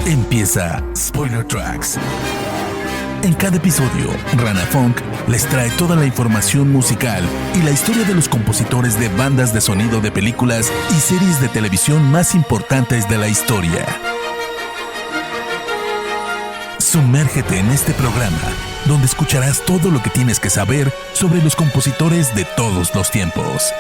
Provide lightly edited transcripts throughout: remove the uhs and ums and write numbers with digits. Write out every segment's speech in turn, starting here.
Empieza Spoiler Tracks. En cada episodio, Rana Funk les trae toda la información musical y la historia de los compositores de bandas de sonido de películas y series de televisión más importantes de la historia. Sumérgete en este programa, donde escucharás todo lo que tienes que saber sobre los compositores de todos los tiempos.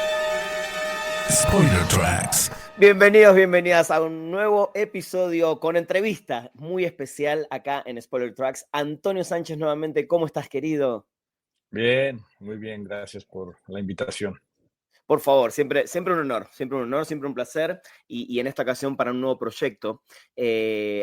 Spoiler Tracks. Bienvenidos, bienvenidas a un nuevo episodio con entrevista muy especial acá en Spoiler Tracks. Antonio Sánchez nuevamente, ¿cómo estás, querido? Bien, muy bien, gracias por la invitación. Por favor, siempre un honor, siempre un placer. Y en esta ocasión para un nuevo proyecto.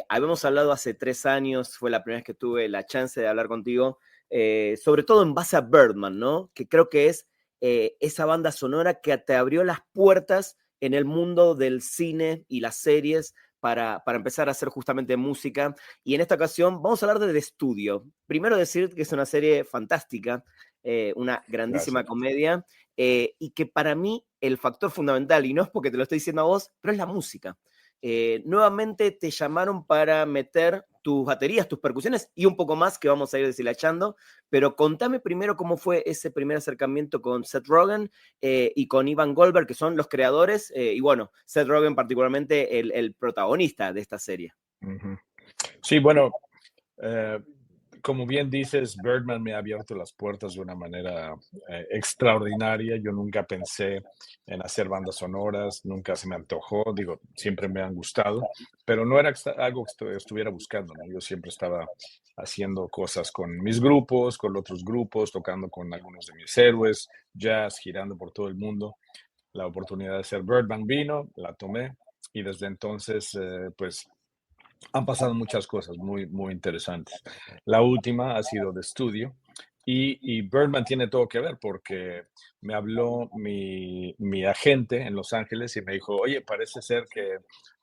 Habíamos hablado hace 3 años, fue la primera vez que tuve la chance de hablar contigo, sobre todo en base a Birdman, ¿no? Que creo que es esa banda sonora que te abrió las puertas en el mundo del cine y las series para empezar a hacer justamente música. Y en esta ocasión vamos a hablar de The Studio. Primero decir que es una serie fantástica, una grandísima comedia, y que para mí el factor fundamental, y no es porque te lo estoy diciendo a vos, pero es la música. Nuevamente te llamaron para meter tus baterías, tus percusiones y un poco más que vamos a ir deshilachando, pero contame primero cómo fue ese primer acercamiento con Seth Rogen y con Evan Goldberg, que son los creadores, y bueno, Seth Rogen particularmente el protagonista de esta serie. Uh-huh. Sí, bueno, como bien dices, Birdman me ha abierto las puertas de una manera extraordinaria. Yo nunca pensé en hacer bandas sonoras, nunca se me antojó, digo, siempre me han gustado, pero no era algo que estuviera buscando, ¿no? Yo siempre estaba haciendo cosas con mis grupos, con otros grupos, tocando con algunos de mis héroes, jazz, girando por todo el mundo. La oportunidad de hacer Birdman vino, la tomé y desde entonces, pues han pasado muchas cosas muy, muy interesantes. La última ha sido de estudio y Birdman tiene todo que ver porque me habló mi agente en Los Ángeles y me dijo, oye, parece ser que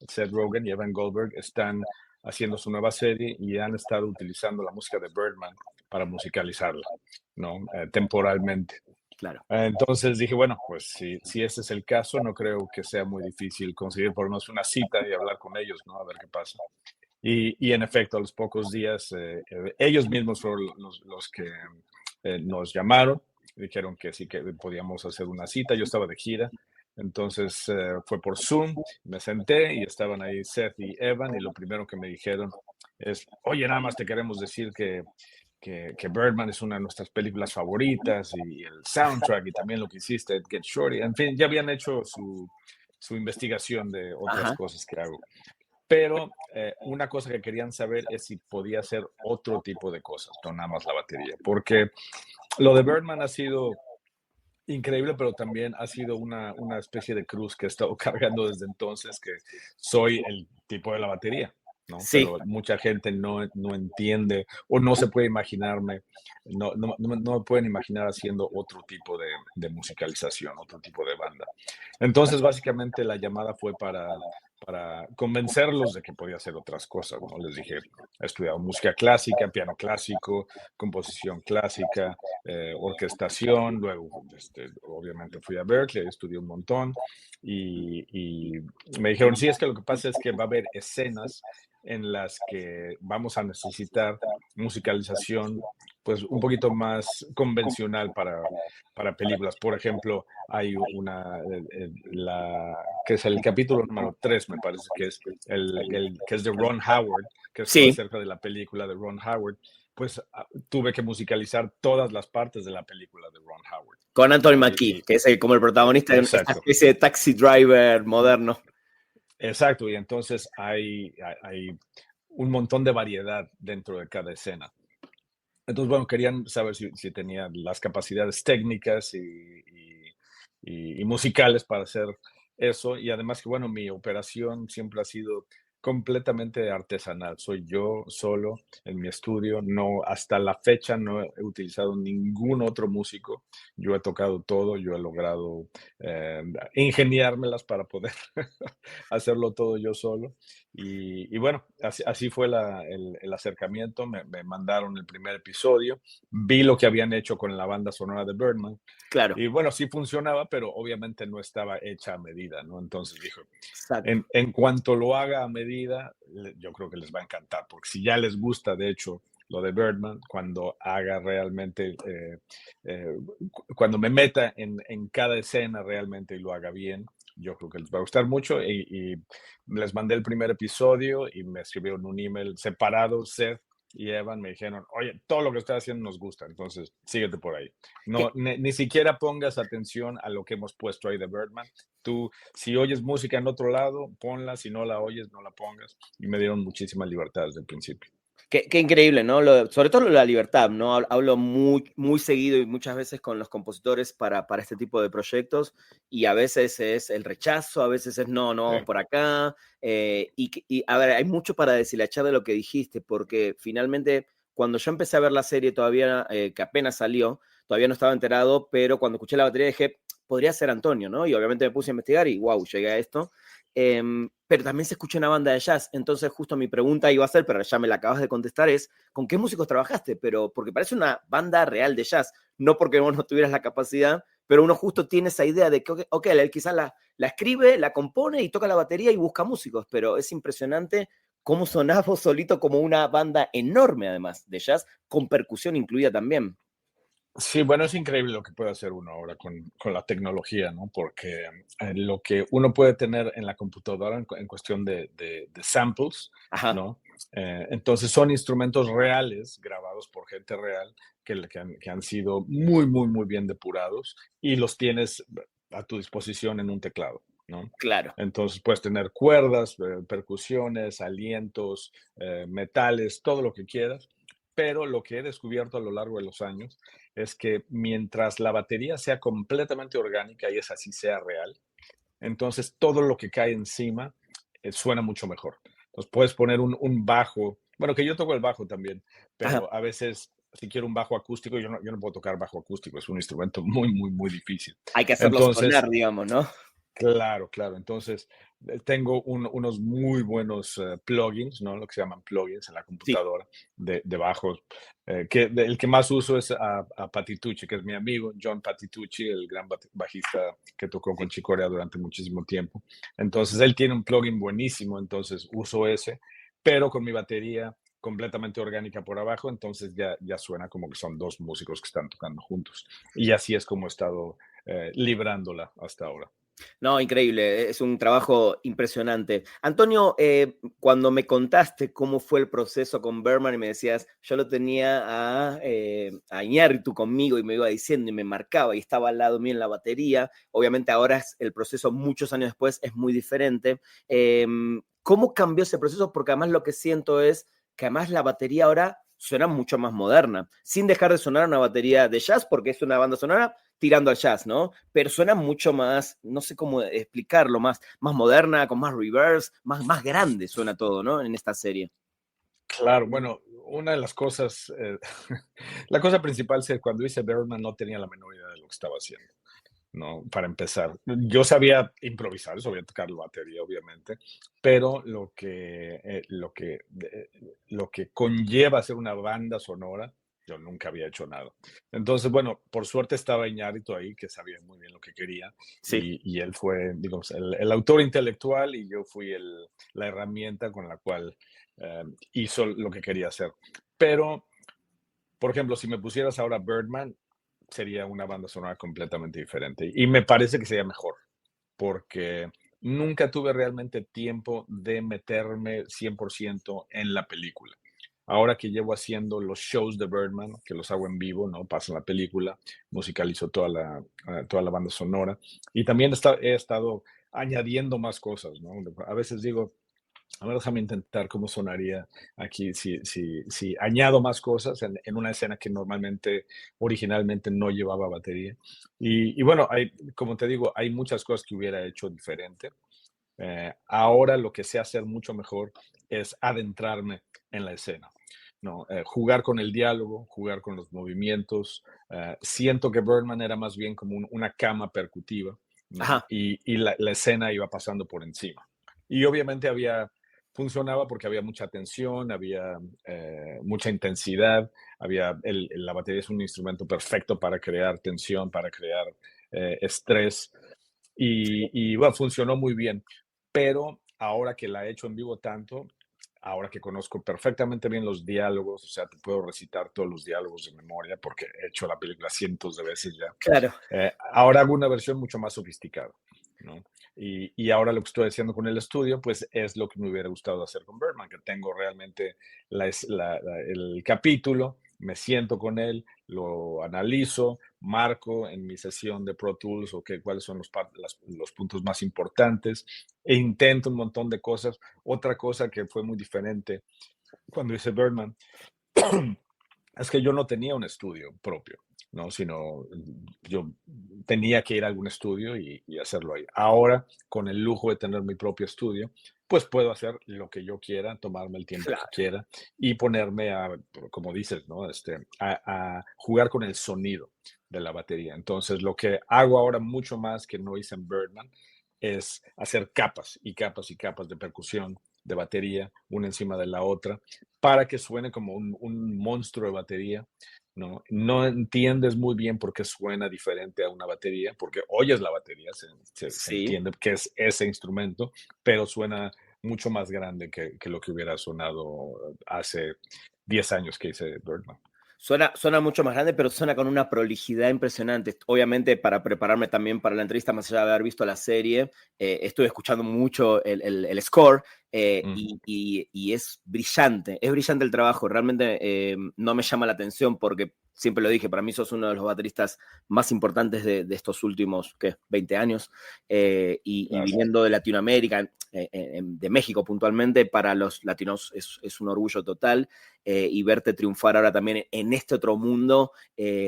Seth Rogen y Evan Goldberg están haciendo su nueva serie y han estado utilizando la música de Birdman para musicalizarla, ¿no? Temporalmente. Claro. Entonces dije, bueno, pues si ese es el caso, no creo que sea muy difícil conseguir por lo menos una cita y hablar con ellos, ¿no? A ver qué pasa. Y en efecto, a los pocos días, ellos mismos fueron los que nos llamaron, dijeron que sí que podíamos hacer una cita, yo estaba de gira, entonces fue por Zoom, me senté y estaban ahí Seth y Evan y lo primero que me dijeron es, oye, nada más te queremos decir que Birdman es una de nuestras películas favoritas y el soundtrack y también lo que hiciste, Get Shorty, en fin, ya habían hecho su investigación de otras cosas que hago. Pero una cosa que querían saber es si podía hacer otro tipo de cosas, no nada más la batería, porque lo de Birdman ha sido increíble, pero también ha sido una especie de cruz que he estado cargando desde entonces, que soy el tipo de la batería, ¿no? Sí. Pero mucha gente no entiende o no se puede imaginarme, no me pueden imaginar haciendo otro tipo de musicalización, otro tipo de banda. Entonces, básicamente la llamada fue para convencerlos de que podía hacer otras cosas, ¿no? Les dije, he estudiado música clásica, piano clásico, composición clásica, orquestación, luego obviamente fui a Berkeley, estudié un montón y me dijeron, sí, es que lo que pasa es que va a haber escenas en las que vamos a necesitar musicalización pues un poquito más convencional para películas. Por ejemplo, hay que es el capítulo número 3, me parece que es que es de Ron Howard, que es acerca de la película de Ron Howard, pues tuve que musicalizar todas las partes de la película de Ron Howard. Con Anthony Mackie, que es como el protagonista de esta especie de taxi driver moderno. Exacto, y entonces hay un montón de variedad dentro de cada escena. Entonces, bueno, querían saber si tenía las capacidades técnicas y musicales para hacer eso. Y además que, bueno, mi operación siempre ha sido completamente artesanal. Soy yo solo en mi estudio. No, hasta la fecha no he utilizado ningún otro músico. Yo he tocado todo, yo he logrado ingeniármelas para poder hacerlo todo yo solo. Y bueno, así fue el acercamiento. Me mandaron el primer episodio, vi lo que habían hecho con la banda sonora de Birdman. Claro. Y bueno, sí funcionaba, pero obviamente no estaba hecha a medida, ¿no? Entonces dijo, en cuanto lo haga a medida, medida, yo creo que les va a encantar, porque si ya les gusta, de hecho, lo de Birdman, cuando haga realmente, cuando me meta en cada escena realmente y lo haga bien, yo creo que les va a gustar mucho y les mandé el primer episodio y me escribieron un email separado, Seth y Evan, me dijeron, oye, todo lo que estás haciendo nos gusta, entonces síguete por ahí. No, ¿Qué, ni siquiera pongas atención a lo que hemos puesto ahí de Birdman. Tú, si oyes música en otro lado, ponla, si no la oyes, no la pongas. Y me dieron muchísima libertad desde el principio. qué increíble, ¿no? Sobre todo la libertad, ¿no? Hablo muy seguido y muchas veces con los compositores para este tipo de proyectos y a veces es el rechazo, a veces es no, Sí. no, por acá. Y a ver, hay mucho para deshilachar de lo que dijiste, porque finalmente cuando yo empecé a ver la serie todavía, que apenas salió, todavía no estaba enterado, pero cuando escuché la batería dije, podría ser Antonio, ¿no? Y obviamente me puse a investigar y wow, llegué a esto. Pero también se escucha una banda de jazz. Entonces, justo mi pregunta iba a ser, pero ya me la acabas de contestar, es ¿con qué músicos trabajaste? Pero porque parece una banda real de jazz, no porque vos no tuvieras la capacidad, pero uno justo tiene esa idea de que, ok, él quizás la escribe, la compone y toca la batería y busca músicos, pero es impresionante cómo sonás vos solito como una banda enorme, además, de jazz, con percusión incluida también. Sí, bueno, es increíble lo que puede hacer uno ahora con la tecnología, ¿no? Porque lo que uno puede tener en la computadora en cuestión de samples, Ajá, ¿no? Entonces son instrumentos reales, grabados por gente real, que han sido muy, muy, muy bien depurados y los tienes a tu disposición en un teclado, ¿no? claro. Entonces puedes tener cuerdas, percusiones, alientos, metales, todo lo que quieras, pero lo que he descubierto a lo largo de los años es que mientras la batería sea completamente orgánica y esa sí sea real, entonces todo lo que cae encima suena mucho mejor. Entonces puedes poner un bajo, bueno, que yo toco el bajo también, Ajá. pero a veces si quiero un bajo acústico, yo no puedo tocar bajo acústico, es un instrumento muy, muy, muy difícil. Hay que hacerlo Entonces, sonar, digamos, ¿no? claro, claro. Entonces, tengo unos muy buenos plugins, ¿no? Lo que se llaman plugins en la Sí, computadora de bajos. El que más uso es a Patitucci, que es mi amigo, John Patitucci, el gran bajista que tocó con sí. Chick Corea durante muchísimo tiempo. Entonces, él tiene un plugin buenísimo, entonces uso ese, pero con mi batería completamente orgánica por abajo, entonces ya suena como que son dos músicos que están tocando juntos. Y así es como he estado librándola hasta ahora. No, increíble, es un trabajo impresionante. Antonio, cuando me contaste cómo fue el proceso con Berman y me decías, yo lo tenía a Iñárritu conmigo y me iba diciendo y me marcaba y estaba al lado mío en la batería, obviamente ahora el proceso muchos años después es muy diferente. ¿Cómo cambió ese proceso? Porque además lo que siento es que además la batería ahora suena mucho más moderna, sin dejar de sonar una batería de jazz, porque es una banda sonora tirando al jazz, ¿no? Pero suena mucho más, no sé cómo explicarlo, más moderna, con más reverse, más grande suena todo, ¿no? En esta serie. Claro, bueno, una de las cosas, la cosa principal es que cuando hice Birdman no tenía la menor idea de lo que estaba haciendo, ¿no? Para empezar, yo sabía improvisar, sabía tocar la batería, obviamente, pero lo que conlleva hacer una banda sonora, yo nunca había hecho nada. Entonces, bueno, por suerte estaba Iñárritu ahí, que sabía muy bien lo que quería, Sí. y él fue, digamos, el autor intelectual y yo fui la herramienta con la cual hizo lo que quería hacer. Pero, por ejemplo, si me pusieras ahora Birdman, sería una banda sonora completamente diferente. Y me parece que sería mejor, porque nunca tuve realmente tiempo de meterme 100% en la película. Ahora que llevo haciendo los shows de Birdman, que los hago en vivo, ¿no? Paso la película, musicalizo toda la banda sonora. Y también he estado añadiendo más cosas, ¿no? A veces digo, a ver, déjame intentar cómo sonaría aquí si añado más cosas en una escena que normalmente, originalmente no llevaba batería. Y bueno, como te digo, hay muchas cosas que hubiera hecho diferente. Ahora lo que sé hacer mucho mejor es adentrarme en la escena. No, jugar con el diálogo, jugar con los movimientos. Siento que Birdman era más bien como una cama percutiva, ¿no? Ajá. Y la escena iba pasando por encima. Y obviamente funcionaba porque había mucha tensión, había mucha intensidad, la batería es un instrumento perfecto para crear tensión, para crear estrés. Y bueno, funcionó muy bien, pero ahora que la he hecho en vivo tanto, ahora que conozco perfectamente bien los diálogos, o sea, te puedo recitar todos los diálogos de memoria porque he hecho la película cientos de veces ya. Claro, Ahora hago una versión mucho más sofisticada, ¿no? Y ahora lo que estoy haciendo con el estudio, pues es lo que me hubiera gustado hacer con Birdman, que tengo realmente el capítulo, me siento con él, lo analizo, marco en mi sesión de Pro Tools o cuáles son los puntos más importantes e intento un montón de cosas. Otra cosa que fue muy diferente cuando hice Birdman es que yo no tenía un estudio propio, ¿no? Sino yo tenía que ir a algún estudio y hacerlo ahí. Ahora, con el lujo de tener mi propio estudio, pues puedo hacer lo que yo quiera, tomarme el tiempo que claro. quiera y ponerme a, como dices, ¿no? A jugar con el sonido de la batería. Entonces, lo que hago ahora mucho más que no hice en Birdman es hacer capas y capas y capas de percusión, de batería, una encima de la otra, para que suene como un monstruo de batería, ¿no? No entiendes muy bien por qué suena diferente a una batería, porque oyes la batería, se Sí. entiende que es ese instrumento, pero suena mucho más grande que lo que hubiera sonado hace 10 años que hice Birdman. Suena mucho más grande, pero suena con una prolijidad impresionante. Obviamente, para prepararme también para la entrevista, más allá de haber visto la serie, estuve escuchando mucho el score Mm. y es brillante el trabajo. Realmente no me llama la atención porque, siempre lo dije, para mí sos uno de los bateristas más importantes de estos últimos, ¿qué? 20 años. Y Gracias. viniendo de Latinoamérica, de México puntualmente, para los latinos es un orgullo total. Y verte triunfar ahora también en este otro mundo,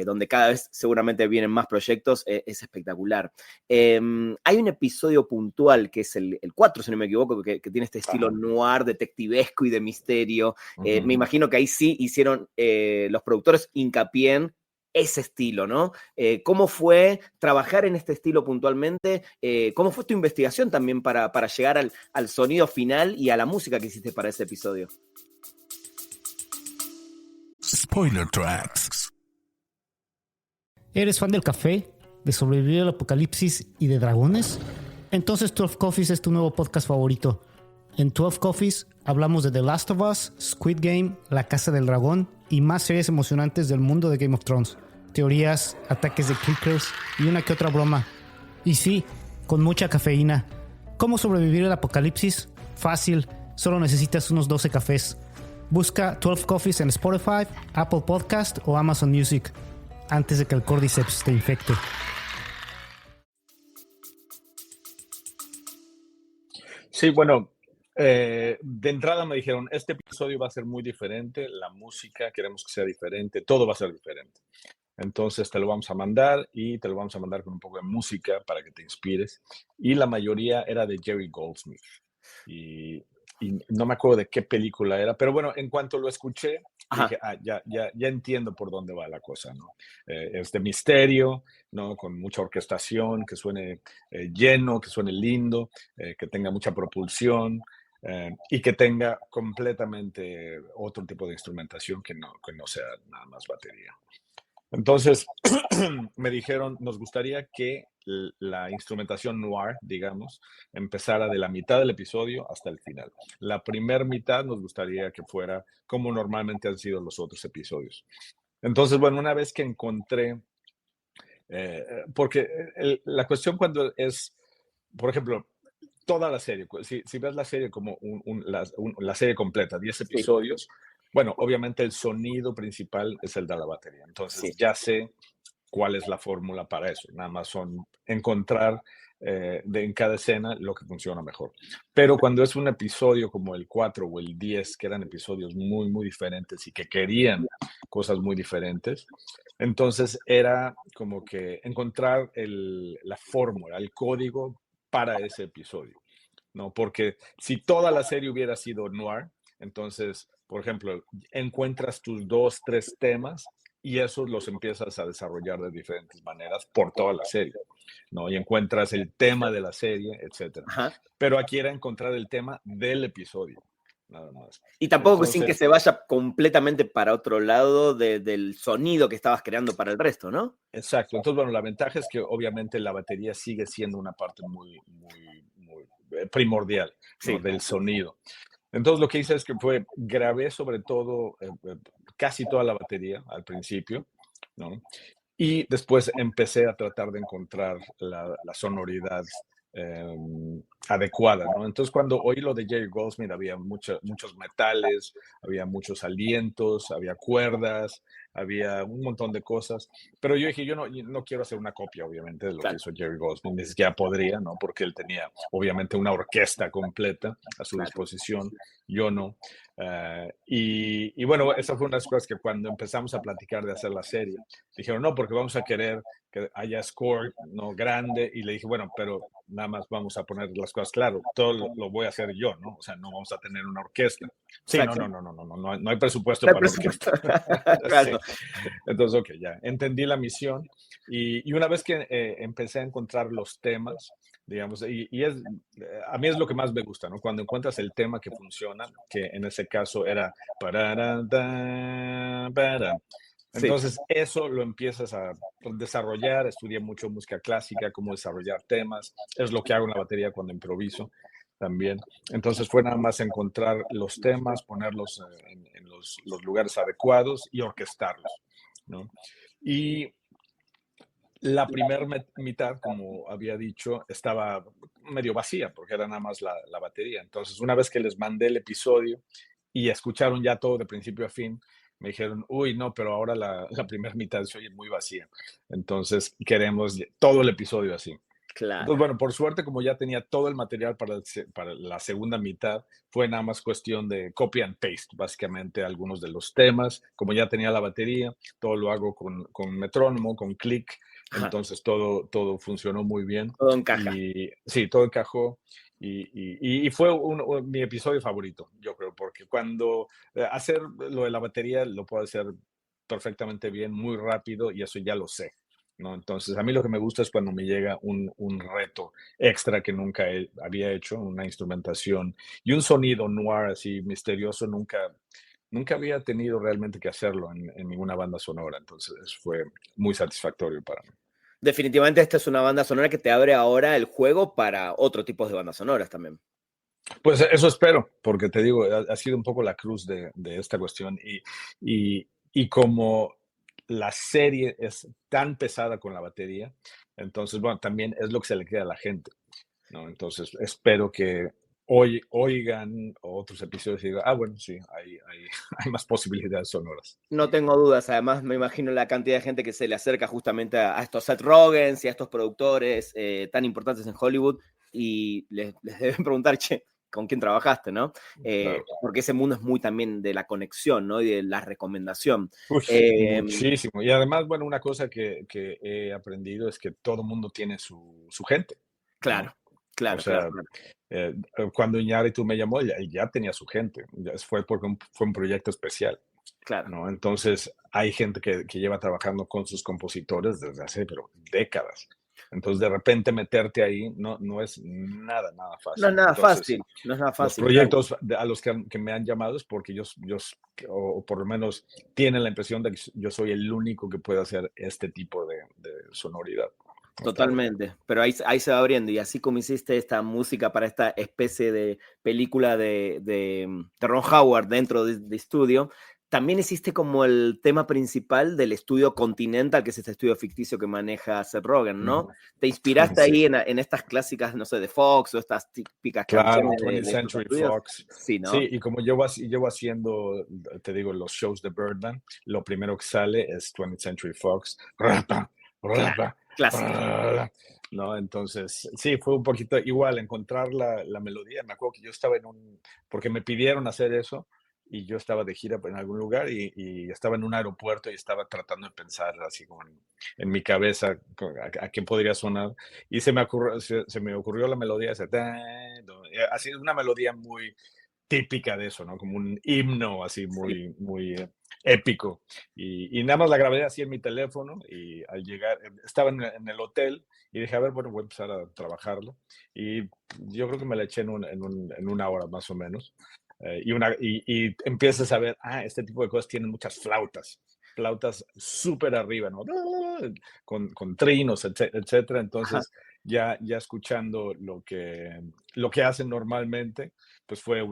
donde cada vez seguramente vienen más proyectos, es espectacular. Hay un episodio puntual, que es el 4, si no me equivoco, que tiene este estilo Ajá. noir, detectivesco y de misterio. Ujú. Me imagino que ahí sí hicieron los productores hincapié en ese estilo, ¿no? ¿Cómo fue trabajar en este estilo puntualmente? ¿Cómo fue tu investigación también para llegar al sonido final y a la música que hiciste para ese episodio? Spoiler Tracks. ¿Eres fan del café, de sobrevivir al apocalipsis y de dragones? Entonces 12 Coffees es tu nuevo podcast favorito. En 12 Coffees hablamos de The Last of Us, Squid Game, La Casa del Dragón y más series emocionantes del mundo de Game of Thrones. Teorías, ataques de clickers y una que otra broma. Y sí, con mucha cafeína. ¿Cómo sobrevivir al apocalipsis? Fácil, solo necesitas unos 12 cafés. Busca 12 Coffees en Spotify, Apple Podcast o Amazon Music antes de que el Cordyceps te infecte. Sí, bueno, de entrada me dijeron, este episodio va a ser muy diferente, la música queremos que sea diferente, todo va a ser diferente. Entonces te lo vamos a mandar y te lo vamos a mandar con un poco de música para que te inspires. Y la mayoría era de Jerry Goldsmith. Y, y no me acuerdo de qué película era, pero bueno, en cuanto lo escuché, Ajá. dije, ya entiendo por dónde va la cosa, ¿no? Es de misterio, ¿no? Con mucha orquestación, que suene lleno, que suene lindo, que tenga mucha propulsión. Y que tenga completamente otro tipo de instrumentación que no sea nada más batería. Entonces, me dijeron, nos gustaría que la instrumentación noir, digamos, empezara de la mitad del episodio hasta el final. La primera mitad nos gustaría que fuera como normalmente han sido los otros episodios. Entonces, bueno, una vez que encontré, porque la cuestión cuando es, por ejemplo, toda la serie, si ves la serie como la serie completa, 10 Sí, episodios, bueno, obviamente el sonido principal es el de la batería. Entonces sí. ya sé cuál es la fórmula para eso. Nada más son encontrar en cada escena lo que funciona mejor. Pero cuando es un episodio como el 4 o el 10, que eran episodios muy, muy diferentes y que querían cosas muy diferentes, entonces era como que encontrar la fórmula, el código para ese episodio, ¿no? Porque si toda la serie hubiera sido noir, entonces, por ejemplo, encuentras tus 2, 3 temas y esos los empiezas a desarrollar de diferentes maneras por toda la serie, ¿no? Y encuentras el tema de la serie, etcétera. Ajá. Pero aquí era encontrar el tema del episodio, nada más. Y tampoco sin que Entonces, se vaya completamente para otro lado del sonido que estabas creando para el resto, ¿no? exacto. Entonces, bueno, la ventaja es que obviamente la batería sigue siendo una parte muy, muy, muy primordial, ¿no? Sí. Del sonido. Entonces lo que hice es que grabé sobre todo casi toda la batería al principio, ¿no? Y después empecé a tratar de encontrar la sonoridad eh, adecuada, ¿no? Entonces, cuando oí lo de Jerry Goldsmith, había muchos metales, había muchos alientos, había cuerdas, había un montón de cosas. Pero yo no quiero hacer una copia, obviamente, de lo que Claro, hizo Jerry Goldsmith, ni siquiera podría, ¿no? Porque él tenía, obviamente, una orquesta completa a su claro. disposición, yo no. Y bueno, esa fue una de las cosas que cuando empezamos a platicar de hacer la serie, dijeron, no, porque vamos a querer que haya score, ¿no? Grande. Y le dije, bueno, pero nada más vamos a poner las cosas claro. Todo lo voy a hacer yo, ¿no? O sea, no vamos a tener una orquesta. Sí, no, Exacto. no, no, no, no, no, no hay presupuesto No hay para presupuesto. orquesta. Sí. Claro. Entonces, ok, ya entendí la misión. Y una vez que empecé a encontrar los temas, digamos, a mí es lo que más me gusta, ¿no? Cuando encuentras el tema que funciona, que en ese caso era parara, para. Sí, Entonces, eso lo empiezas a desarrollar. Estudié mucho música clásica, cómo desarrollar temas. Es lo que hago en la batería cuando improviso también. Entonces, fue nada más encontrar los temas, ponerlos en los lugares adecuados y orquestarlos, ¿no? Y la primera mitad, como había dicho, estaba medio vacía porque era nada más la batería. Entonces, una vez que les mandé el episodio y escucharon ya todo de principio a fin, me dijeron, uy, no, pero ahora la primera mitad se oye muy vacía. Entonces, queremos todo el episodio así. Entonces, claro. bueno, por suerte, como ya tenía todo el material para la segunda mitad, fue nada más cuestión de copy and paste, básicamente, algunos de los temas. Como ya tenía la batería, todo lo hago con metrónomo, con click, Ajá, entonces todo funcionó muy bien. todo encaja. Y sí, todo encajó. Y fue mi episodio favorito, yo creo, porque cuando hacer lo de la batería lo puedo hacer perfectamente bien, muy rápido, y eso ya lo sé, ¿no? Entonces, a mí lo que me gusta es cuando me llega un reto extra que nunca había hecho, una instrumentación y un sonido noir así misterioso, nunca había tenido realmente que hacerlo en ninguna banda sonora. Entonces, fue muy satisfactorio para mí. Definitivamente esta es una banda sonora que te abre ahora el juego para otro tipo de bandas sonoras también. Pues eso espero, porque te digo, ha sido un poco la cruz de esta cuestión y como la serie es tan pesada con la batería, entonces, bueno, también es lo que se le queda a la gente, ¿no? Entonces, espero que hoy oigan otros episodios y digan, bueno, sí, hay más posibilidades sonoras. No tengo dudas, además me imagino la cantidad de gente que se le acerca justamente a estos Seth Rogens y a estos productores tan importantes en Hollywood y les deben preguntar, che, ¿con quién trabajaste, no? Claro. Porque ese mundo es muy también de la conexión, ¿no? Y de la recomendación. Uy, Eh, muchísimo. Y además, bueno, una cosa que he aprendido es que todo mundo tiene su gente, claro, ¿no? O claro, claro, sea, claro, eh, cuando Iñárritu me llamó, ya tenía su gente. Fue porque fue un proyecto especial, claro. ¿no? Entonces, hay gente que lleva trabajando con sus compositores desde hace, pero décadas. Entonces, de repente meterte ahí no es nada No es fácil. nada Entonces, fácil, no es nada los fácil, claro. proyectos a los que me han llamado es porque o por lo menos tienen la impresión de que yo soy el único que puede hacer este tipo de sonoridad. Está bueno. Totalmente, pero ahí se va abriendo y así como hiciste esta música para esta especie de película de Ron Howard dentro de estudio, también hiciste como el tema principal del estudio Continental, que es este estudio ficticio que maneja Seth Rogen, ¿no? Ujú. ¿Te inspiraste Sí, ahí en estas clásicas, no sé, de Fox o estas típicas claro, canciones 20th de estos Century estudios? Fox. Sí, Sí, ¿no? y como llevo haciendo, te digo, los shows de Birdman, lo primero que sale es 20th Century Fox. Rapa, Claro, rapa, clásico. rapa, ¿no? Entonces, sí, fue un poquito igual encontrar la melodía. Me acuerdo que yo estaba porque me pidieron hacer eso y yo estaba de gira en algún lugar y estaba en un aeropuerto y estaba tratando de pensar así como en mi cabeza a qué podría sonar y se me ocurrió la melodía esa, así una melodía muy típica de eso, ¿no? Como un himno así Sí, muy épico. Y nada más la grabé así en mi teléfono y al llegar, estaba en el hotel y dije, a ver, bueno, voy a empezar a trabajarlo. Y yo creo que me la eché en una hora más o menos. Y empiezas a ver, este tipo de cosas tienen muchas flautas súper arriba, ¿no? Con trinos, etcétera. ajá, Entonces, ya escuchando lo que hacen normalmente, pues fue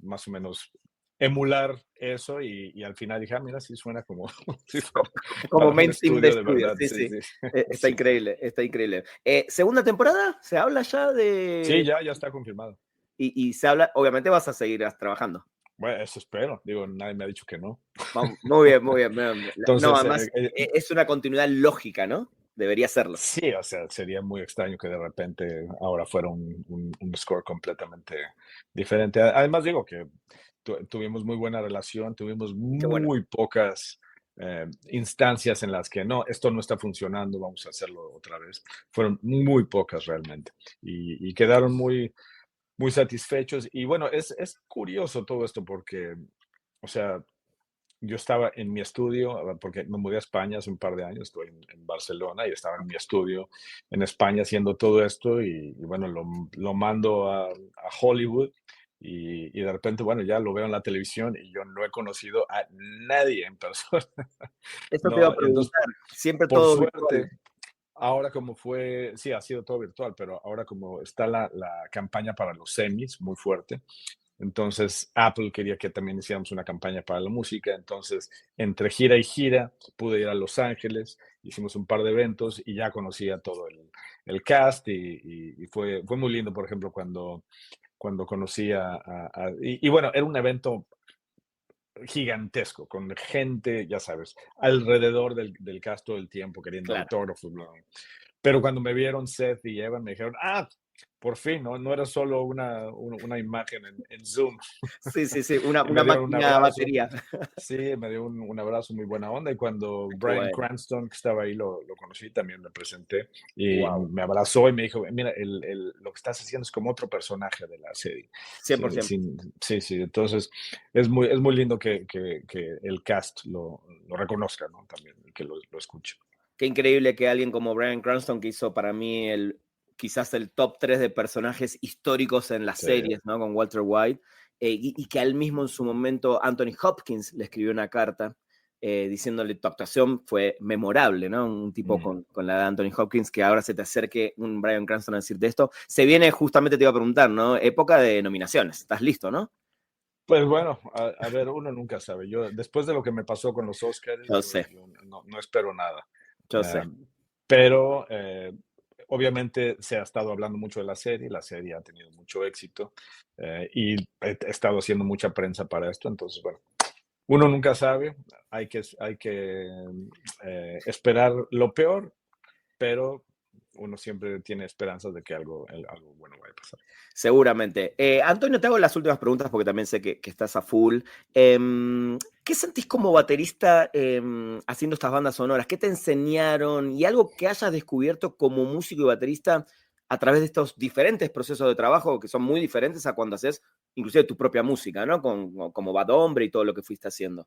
más o menos emular eso y al final dije, mira, sí suena como si fuera Como para un mainstream de estudio de estudio, verdad. sí, Sí, sí. sí. Está Sí, increíble, está increíble. ¿Segunda temporada? ¿Se habla ya sí, de...? ya está confirmado. Y se habla, obviamente vas a seguir trabajando. Bueno, eso espero. Digo, nadie me ha dicho que no. Vamos, muy bien, muy bien. Muy bien. No, Entonces, además es una continuidad lógica, ¿no? Debería serlo. sí, o sea, sería muy extraño que de repente ahora fuera un score completamente diferente. Además, digo que tuvimos muy buena relación, tuvimos Qué bueno. muy pocas instancias en las que no, esto no está funcionando, vamos a hacerlo otra vez. Fueron muy pocas realmente y quedaron muy satisfechos. Y bueno, es curioso todo esto porque, o sea, yo estaba en mi estudio, porque me mudé a España hace un par de años, estoy en Barcelona y estaba en mi estudio en España haciendo todo esto y bueno, lo mando a Hollywood y de repente, bueno, ya lo veo en la televisión y yo no he conocido a nadie en persona, Eso te iba a ¿no? Y entonces, preguntar. Siempre por todo virtual. suerte, ahora como fue, sí, ha sido todo virtual, pero ahora como está la campaña para los semis muy fuerte, entonces, Apple quería que también hiciéramos una campaña para la música. Entonces, entre gira y gira, pude ir a Los Ángeles, hicimos un par de eventos y ya conocía todo el cast y fue muy lindo, por ejemplo, cuando conocí y bueno, era un evento gigantesco, con gente, ya sabes, alrededor del cast todo el tiempo, queriendo Claro. autógrafos, bla, bla. Pero cuando me vieron Seth y Evan, me dijeron, por fin, no era solo una imagen en Zoom. Sí, sí, sí. Y Una me dieron un máquina abrazo. batería. Sí, me dio un abrazo muy buena onda. Y cuando Qué Bryan bueno. Cranston, que estaba ahí, lo conocí, también me presenté. Y Wow. me abrazó y me dijo, mira, lo que estás haciendo es como otro personaje de la serie. Sí, 100%. sí, sí. Entonces, es muy lindo que el cast lo reconozca, ¿no? También, y que lo escuche. Qué increíble que alguien como Bryan Cranston, que hizo para mí quizás el top 3 de personajes históricos en las Sí, series, ¿no? Con Walter White, y que a él mismo en su momento Anthony Hopkins le escribió una carta diciéndole tu actuación fue memorable, ¿no? Un tipo mm. con la de Anthony Hopkins, que ahora se te acerque un Bryan Cranston a decirte esto. Se viene, justamente te iba a preguntar, ¿no? Época de nominaciones. ¿Estás listo, no? Pues bueno, a ver, uno nunca sabe. Yo, después de lo que me pasó con los Oscars, Yo sé, yo no espero nada. yo sé. Pero obviamente se ha estado hablando mucho de la serie ha tenido mucho éxito y he estado haciendo mucha prensa para esto, entonces bueno, uno nunca sabe, hay que esperar lo peor, pero uno siempre tiene esperanzas de que algo bueno vaya a pasar. Seguramente. Antonio, te hago las últimas preguntas porque también sé que estás a full. ¿Qué sentís como baterista haciendo estas bandas sonoras? ¿Qué te enseñaron? Y algo que hayas descubierto como músico y baterista a través de estos diferentes procesos de trabajo que son muy diferentes a cuando haces inclusive tu propia música, ¿no? Como Bad Hombre y todo lo que fuiste haciendo.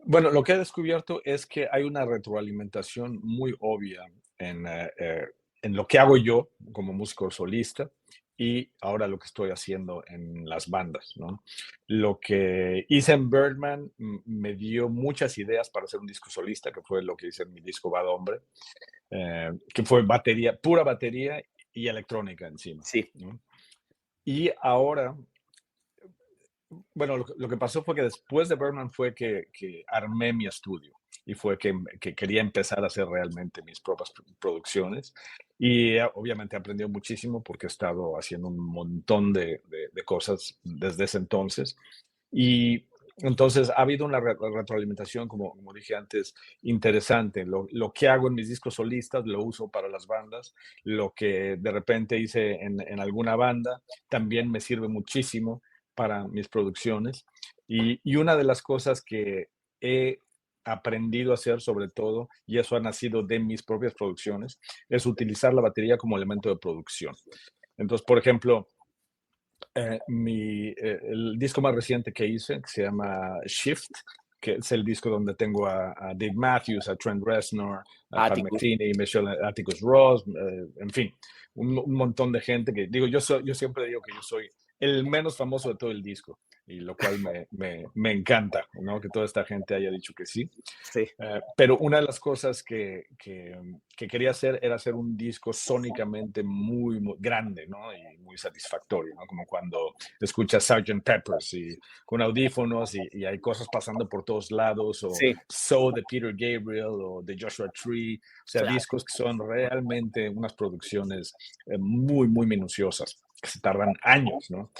Bueno, lo que he descubierto es que hay una retroalimentación muy obvia en lo que hago yo como músico solista y ahora lo que estoy haciendo en las bandas, ¿no? Lo que hice en Birdman me dio muchas ideas para hacer un disco solista, que fue lo que hice en mi disco Bad Hombre, que fue batería, pura batería y electrónica encima, Sí, ¿no? Y ahora bueno, lo que pasó fue que después de Birdman fue que armé mi estudio y fue que quería empezar a hacer realmente mis propias producciones y obviamente he aprendido muchísimo porque he estado haciendo un montón de cosas desde ese entonces y entonces ha habido una retroalimentación, como dije antes, interesante. Lo que hago en mis discos solistas lo uso para las bandas, lo que de repente hice en alguna banda también me sirve muchísimo para mis producciones. Y una de las cosas que he aprendido a hacer sobre todo, y eso ha nacido de mis propias producciones, es utilizar la batería como elemento de producción. Entonces, por ejemplo, el disco más reciente que hice, que se llama Shift, que es el disco donde tengo a Dave Matthews, a Trent Reznor, a Pat Atticus. Metheny, Michelle Atticus Ross, en fin, un montón de gente que digo, yo siempre digo que yo soy el menos famoso de todo el disco, y lo cual me encanta, ¿no? Que toda esta gente haya dicho que sí. Sí, Pero una de las cosas que quería hacer era hacer un disco sónicamente muy, muy grande, ¿no? Y muy satisfactorio, ¿no? Como cuando escuchas Sgt. Peppers y con audífonos y hay cosas pasando por todos lados, o sí, So de Peter Gabriel o de Joshua Tree, o sea, claro. discos que son realmente unas producciones muy, muy minuciosas, que se tardan años, ¿no?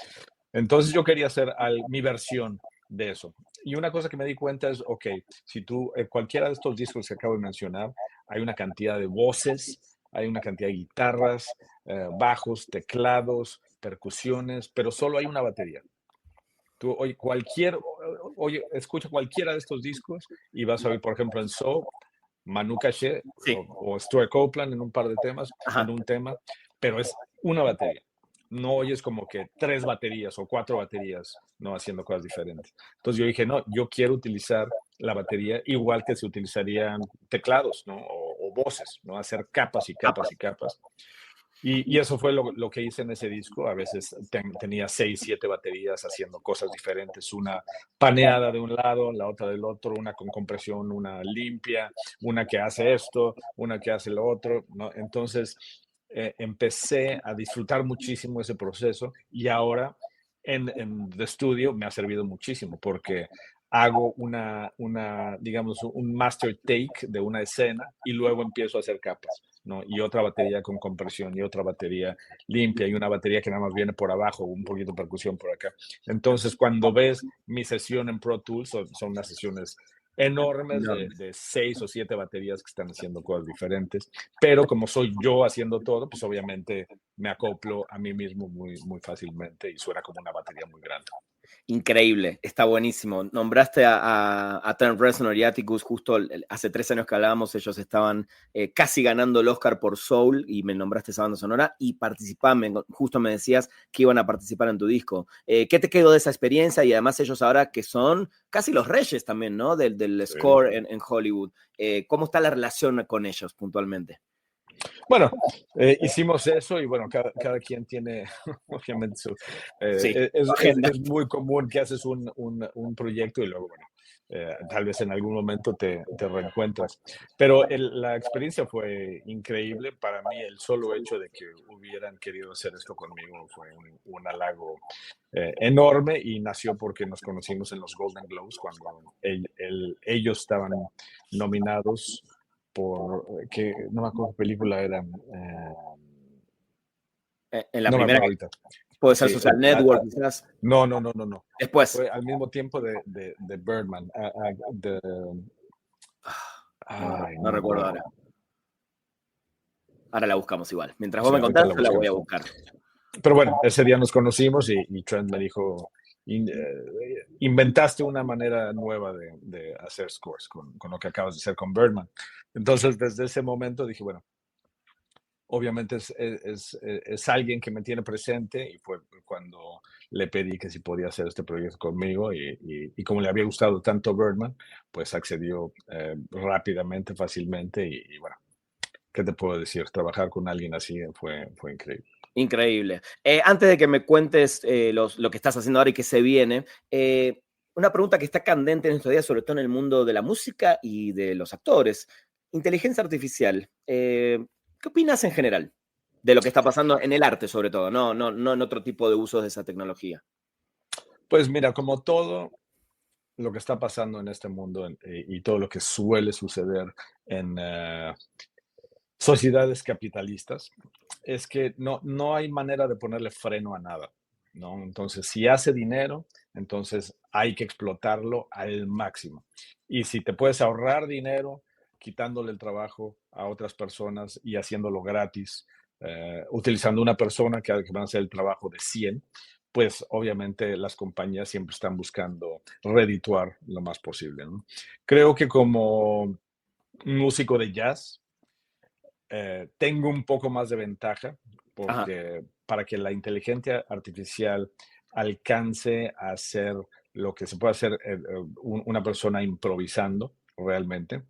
Entonces yo quería hacer mi versión de eso. Y una cosa que me di cuenta es, ok, si tú, cualquiera de estos discos que acabo de mencionar, hay una cantidad de voces, hay una cantidad de guitarras, bajos, teclados, percusiones, pero solo hay una batería. Tú oye, escucha cualquiera de estos discos y vas a oír, por ejemplo, en Soul, Manu Katché Sí, o Stuart Copeland en un par de temas, en ajá, un tema, pero es una batería. No oyes como que 3 baterías o 4 baterías, ¿no? Haciendo cosas diferentes. Entonces yo dije, no, yo quiero utilizar la batería igual que se utilizarían teclados, ¿no? O voces, ¿no? Hacer capas y capas y capas. capas. Y eso fue lo que hice en ese disco. A veces tenía 6, 7 baterías haciendo cosas diferentes. Una paneada de un lado, la otra del otro, una con compresión, una limpia, una que hace esto, una que hace lo otro, ¿no? Entonces empecé a disfrutar muchísimo ese proceso y ahora en The Studio me ha servido muchísimo porque hago digamos, un master take de una escena y luego empiezo a hacer capas, ¿no? Y otra batería con compresión y otra batería limpia y una batería que nada más viene por abajo, un poquito de percusión por acá. Entonces, cuando ves mi sesión en Pro Tools, son unas sesiones enormes Enorme. de 6 o 7 baterías que están haciendo cosas diferentes, pero como soy yo haciendo todo, pues obviamente me acoplo a mí mismo muy, muy fácilmente y suena como una batería muy grande. Increíble, está buenísimo. Nombraste a Trent Reznor y Atticus, justo hace 3 años que hablábamos, ellos estaban casi ganando el Oscar por Soul y me nombraste esa banda sonora y participaban, justo me decías que iban a participar en tu disco. ¿Qué te quedó de esa experiencia? Y además ellos ahora que son casi los reyes también, ¿no? Del Sí. score en Hollywood. ¿Cómo está la relación con ellos puntualmente? Bueno, hicimos eso y bueno, cada quien tiene, obviamente, Sí, agenda. es muy común que haces un proyecto y luego, bueno, tal vez en algún momento te reencuentras. Pero la experiencia fue increíble. Para mí, el solo hecho de que hubieran querido hacer esto conmigo fue un halago enorme y nació porque nos conocimos en los Golden Globes cuando ellos estaban nominados que no me acuerdo qué película era. En la No me primera, acuerdo ahorita. puede ser Sí, Social Network, quizás. no, no, no, no, no. Después. Fue al mismo tiempo de Birdman. Ay, no No me recuerdo acuerdo. ahora. Ahora la buscamos igual. Mientras vos Sí, me ahorita contás, la yo la voy a buscamos. buscar. Pero bueno, ese día nos conocimos y Trent me dijo, inventaste una manera nueva de hacer scores con lo que acabas de hacer con Birdman. Entonces, desde ese momento dije, bueno, obviamente es alguien que me tiene presente y fue cuando le pedí que si podía hacer este proyecto conmigo y como le había gustado tanto Birdman, pues accedió rápidamente, fácilmente y bueno, ¿qué te puedo decir? Trabajar con alguien así fue increíble. Increíble. Antes de que me cuentes lo que estás haciendo ahora y que se viene, una pregunta que está candente en estos días, sobre todo en el mundo de la música y de los actores. Inteligencia artificial. ¿Qué opinas en general de lo que está pasando en el arte, sobre todo? No en otro tipo de usos de esa tecnología. Pues mira, como todo lo que está pasando en este mundo y todo lo que suele suceder en sociedades capitalistas, es que no hay manera de ponerle freno a nada, ¿no? Entonces, si hace dinero, entonces hay que explotarlo al máximo. Y si te puedes ahorrar dinero quitándole el trabajo a otras personas y haciéndolo gratis, utilizando una persona que va a hacer el trabajo de 100, pues obviamente las compañías siempre están buscando redituar lo más posible, ¿no? Creo que como músico de jazz, tengo un poco más de ventaja Ajá. porque para que la inteligencia artificial alcance a hacer lo que se puede hacer una persona improvisando realmente,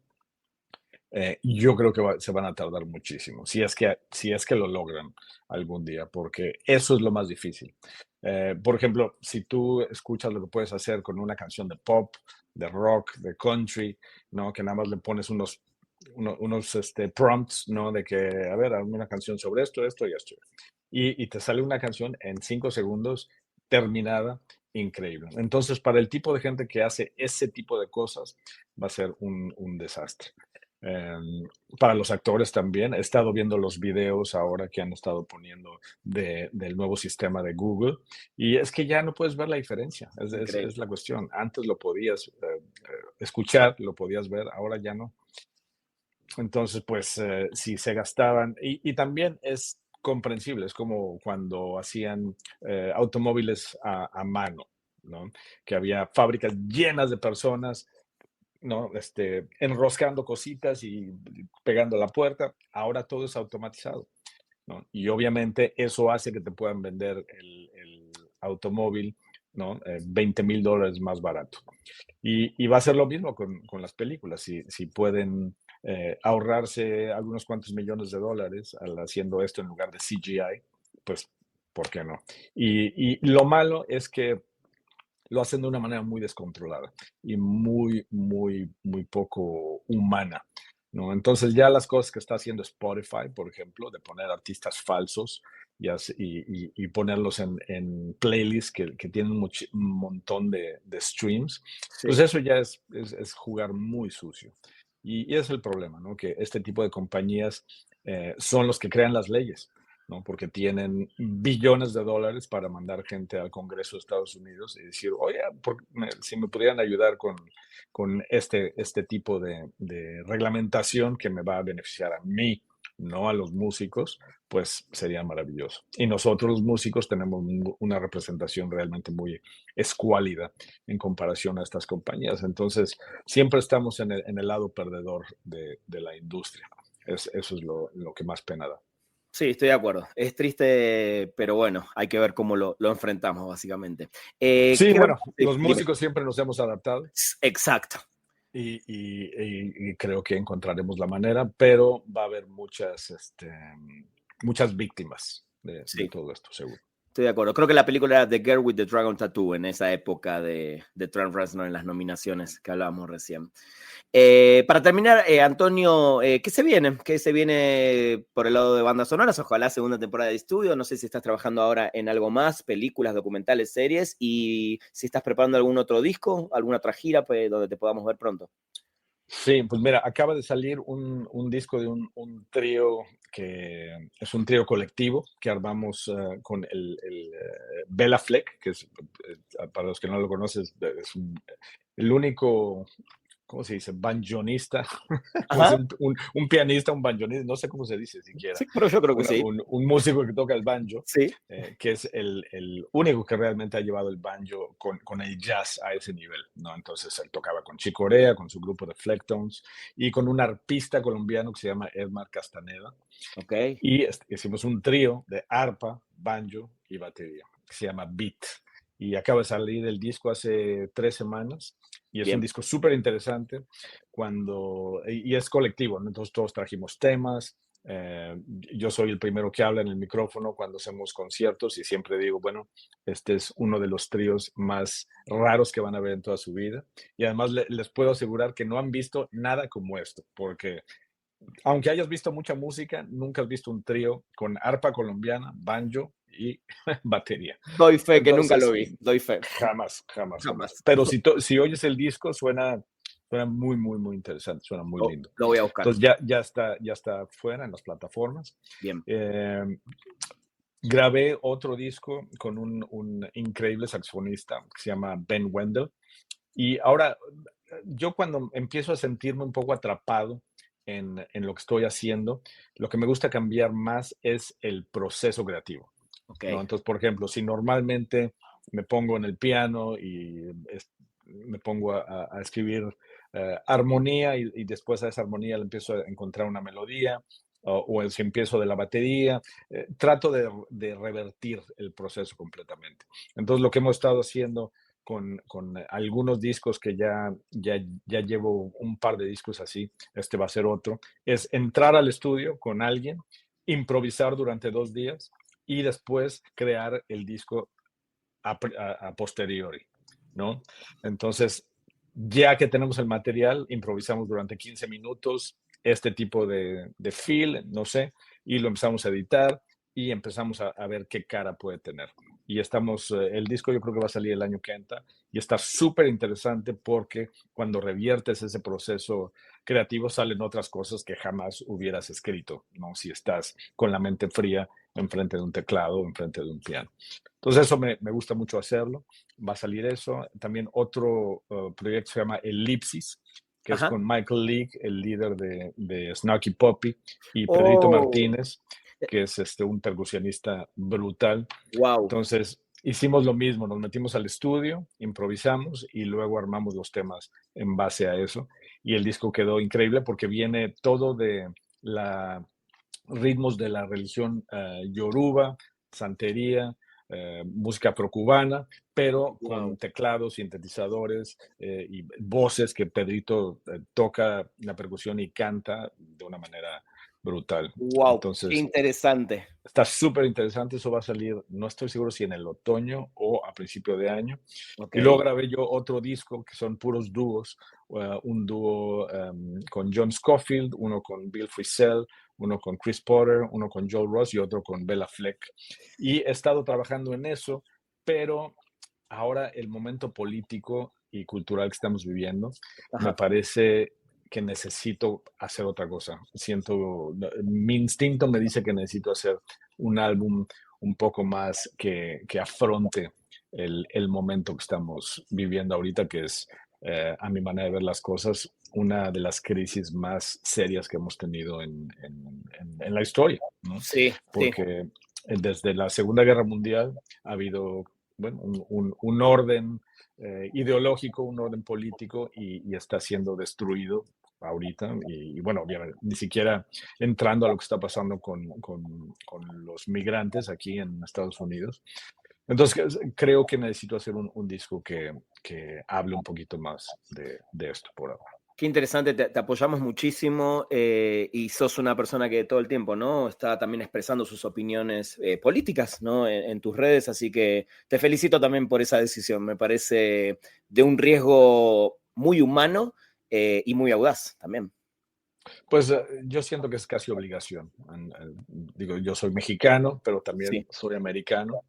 yo creo que se van a tardar muchísimo, si es que lo logran algún día, porque eso es lo más difícil. Por ejemplo, si tú escuchas lo que puedes hacer con una canción de pop, de rock, de country, ¿no? Que nada más le pones unos prompts, ¿no? De que, a ver, hazme una canción sobre esto, esto y esto. Y te sale una canción en 5 segundos terminada, increíble. Entonces, para el tipo de gente que hace ese tipo de cosas, va a ser un desastre. Para los actores también. He estado viendo los videos ahora que han estado poniendo del nuevo sistema de Google y es que ya no puedes ver la diferencia. Es Increíble. la cuestión. Antes lo podías escuchar, lo podías ver, ahora ya no. Entonces, pues si se gastaban, y también es comprensible, es como cuando hacían automóviles a mano, ¿no? Que había fábricas llenas de personas, ¿no? Enroscando cositas y pegando a la puerta. Ahora todo es automatizado, ¿no? Y obviamente eso hace que te puedan vender el automóvil, ¿no? $20,000 más barato. Y va a ser lo mismo con las películas. Si pueden ahorrarse algunos cuantos millones de dólares haciendo esto en lugar de CGI, pues, ¿por qué no? Y lo malo es que lo hacen de una manera muy descontrolada y muy, muy, muy poco humana, ¿no? Entonces ya las cosas que está haciendo Spotify, por ejemplo, de poner artistas falsos y ponerlos en playlists que tienen un montón de streams, pues Sí. eso ya es jugar muy sucio. Y es el problema, ¿no? Que este tipo de compañías son los que crean las leyes, ¿no? Porque tienen billones de dólares para mandar gente al Congreso de Estados Unidos y decir, oye, si me pudieran ayudar con este tipo de reglamentación que me va a beneficiar a mí, no a los músicos, pues sería maravilloso. Y nosotros los músicos tenemos una representación realmente muy escuálida en comparación a estas compañías. Entonces, siempre estamos en el lado perdedor de la industria. Eso es lo que más pena da. Sí, estoy de acuerdo. Es triste, pero bueno, hay que ver cómo lo enfrentamos, básicamente. Sí, bueno, Sí, los dime. músicos siempre nos hemos adaptado Exacto. y creo que encontraremos la manera, pero va a haber muchas víctimas de Sí, todo esto, seguro. estoy de acuerdo. Creo que la película era The Girl with the Dragon Tattoo en esa época de Trent Reznor en las nominaciones que hablábamos recién. Para terminar, Antonio, ¿qué se viene? ¿Qué se viene por el lado de bandas sonoras? Ojalá segunda temporada de estudio. No sé si estás trabajando ahora en algo más, películas, documentales, series, y si estás preparando algún otro disco, alguna otra gira, pues, donde te podamos ver pronto. Sí, pues mira, acaba de salir un disco de un trío que es un trío colectivo que armamos con Bela Fleck, que es, para los que no lo conocen, es el único, ¿cómo se dice? Banjonista, como si Ajá. un pianista, un banjonista, no sé cómo se dice siquiera, Sí, pero yo creo que sí. un músico que toca el banjo, Sí. que es el único que realmente ha llevado el banjo con el jazz a ese nivel, ¿no? Entonces él tocaba con Chick Corea, con su grupo de Flecktones y con un arpista colombiano que se llama Edmar Castaneda. Ok. Y hicimos un trío de arpa, banjo y batería, que se llama Beat. Y acaba de salir el disco hace 3 semanas y es un Bien. disco súper interesante y es colectivo, ¿no? Entonces todos trajimos temas. Yo soy el primero que habla en el micrófono cuando hacemos conciertos y siempre digo, bueno, este es uno de los tríos más raros que van a ver en toda su vida. Y además les puedo asegurar que no han visto nada como esto, porque aunque hayas visto mucha música, nunca has visto un trío con arpa colombiana, banjo y batería. Doy fe que nunca lo Entonces, vi. Doy fe. jamás, jamás, jamás. Jamás. Pero si oyes el disco, suena muy, muy, muy interesante, suena muy lindo. Lo voy a buscar. Entonces ya está fuera en las plataformas. Bien. Eh, Grabé otro disco con un increíble saxofonista que se llama Ben Wendell. Y ahora, yo cuando empiezo a sentirme un poco atrapado en lo que estoy haciendo, lo que me gusta cambiar más es el proceso creativo, Ok. ¿no? Entonces, por ejemplo, si normalmente me pongo en el piano y me pongo a escribir armonía y después a esa armonía le empiezo a encontrar una melodía, o si empiezo de la batería, trato de revertir el proceso completamente. Entonces, lo que hemos estado haciendo con algunos discos que ya llevo un par de discos así, este va a ser otro, es entrar al estudio con alguien, improvisar durante 2 días y después crear el disco a posteriori, ¿no? Entonces, ya que tenemos el material, improvisamos durante 15 minutos este tipo de feel, no sé, y lo empezamos a editar y empezamos a ver qué cara puede tener. Y el disco yo creo que va a salir el año que entra y está súper interesante porque cuando reviertes ese proceso creativo salen otras cosas que jamás hubieras escrito, ¿no? Si estás con la mente fría enfrente de un teclado o enfrente de un piano. Entonces eso me gusta mucho hacerlo. Va a salir eso. También otro proyecto se llama Elipsis, que es con Michael League, el líder de Snarky Puppy, y Pedrito Martínez, que es un percusionista brutal. Wow. Entonces, hicimos lo mismo, nos metimos al estudio, improvisamos y luego armamos los temas en base a eso. Y el disco quedó increíble porque viene todo de ritmos de la religión yoruba, santería, música afrocubana, pero con teclados, sintetizadores y voces que Pedrito toca la percusión y canta de una manera brutal. Wow, entonces, qué interesante. Está súper interesante, eso va a salir, no estoy seguro si en el otoño o a principio de año. Y luego grabé yo otro disco que son puros dúos, un dúo con John Scofield, uno con Bill Frisell, uno con Chris Potter, uno con Joel Ross y otro con Bella Fleck. Y he estado trabajando en eso, pero ahora el momento político y cultural que estamos viviendo, me parece que necesito hacer otra cosa. Mi instinto me dice que necesito hacer un álbum un poco más que afronte el momento que estamos viviendo ahorita, que es, a mi manera de ver las cosas, una de las crisis más serias que hemos tenido en la historia, ¿no? Sí, porque desde la Segunda Guerra Mundial ha habido un orden ideológico, un orden político y está siendo destruido ahorita y bueno, obviamente, ni siquiera entrando a lo que está pasando con los migrantes aquí en Estados Unidos. Entonces creo que necesito hacer un disco que hable un poquito más de esto por ahora. Qué interesante, te apoyamos muchísimo y sos una persona que todo el tiempo, ¿no? Está también expresando sus opiniones políticas, ¿no? En tus redes, así que te felicito también por esa decisión. Me parece de un riesgo muy humano y muy audaz también. Pues yo siento que es casi obligación. Digo, yo soy mexicano, pero también soy americano.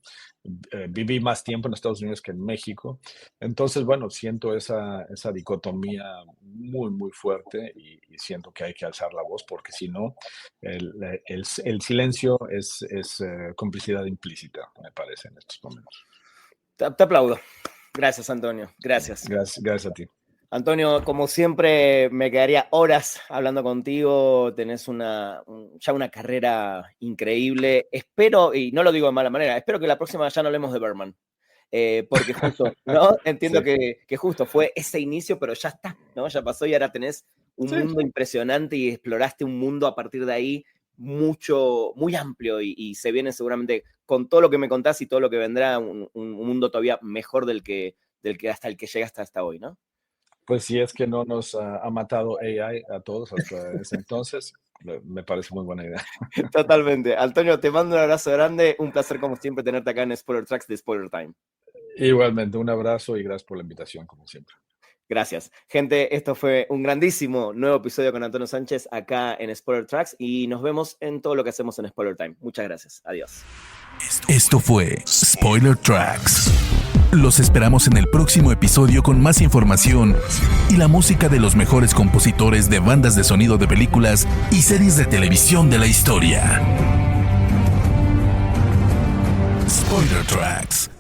Viví más tiempo en Estados Unidos que en México. Entonces, bueno, siento esa dicotomía muy, muy fuerte y siento que hay que alzar la voz porque si no, el silencio es complicidad implícita, me parece, en estos momentos. Te aplaudo. Gracias, Antonio. Gracias. Gracias a ti. Antonio, como siempre, me quedaría horas hablando contigo. Tenés ya una carrera increíble. Espero, y no lo digo de mala manera, espero que la próxima ya no hablemos de Birdman. Porque justo, ¿no? Entiendo que justo fue ese inicio, pero ya está, ¿no? Ya pasó y ahora tenés un mundo impresionante y exploraste un mundo a partir de ahí muy amplio y se viene seguramente con todo lo que me contás y todo lo que vendrá un mundo todavía mejor del que hasta el que llegaste hasta hoy, ¿no? Pues si es que no nos ha matado AI a todos hasta ese entonces, me parece muy buena idea. Totalmente. Antonio, te mando un abrazo grande. Un placer, como siempre, tenerte acá en Spoiler Tracks de Spoiler Time. Igualmente, un abrazo y gracias por la invitación, como siempre. Gracias. Gente, esto fue un grandísimo nuevo episodio con Antonio Sánchez acá en Spoiler Tracks y nos vemos en todo lo que hacemos en Spoiler Time. Muchas gracias. Adiós. Esto fue Spoiler Tracks. Los esperamos en el próximo episodio con más información y la música de los mejores compositores de bandas de sonido de películas y series de televisión de la historia. Spoiler Tracks.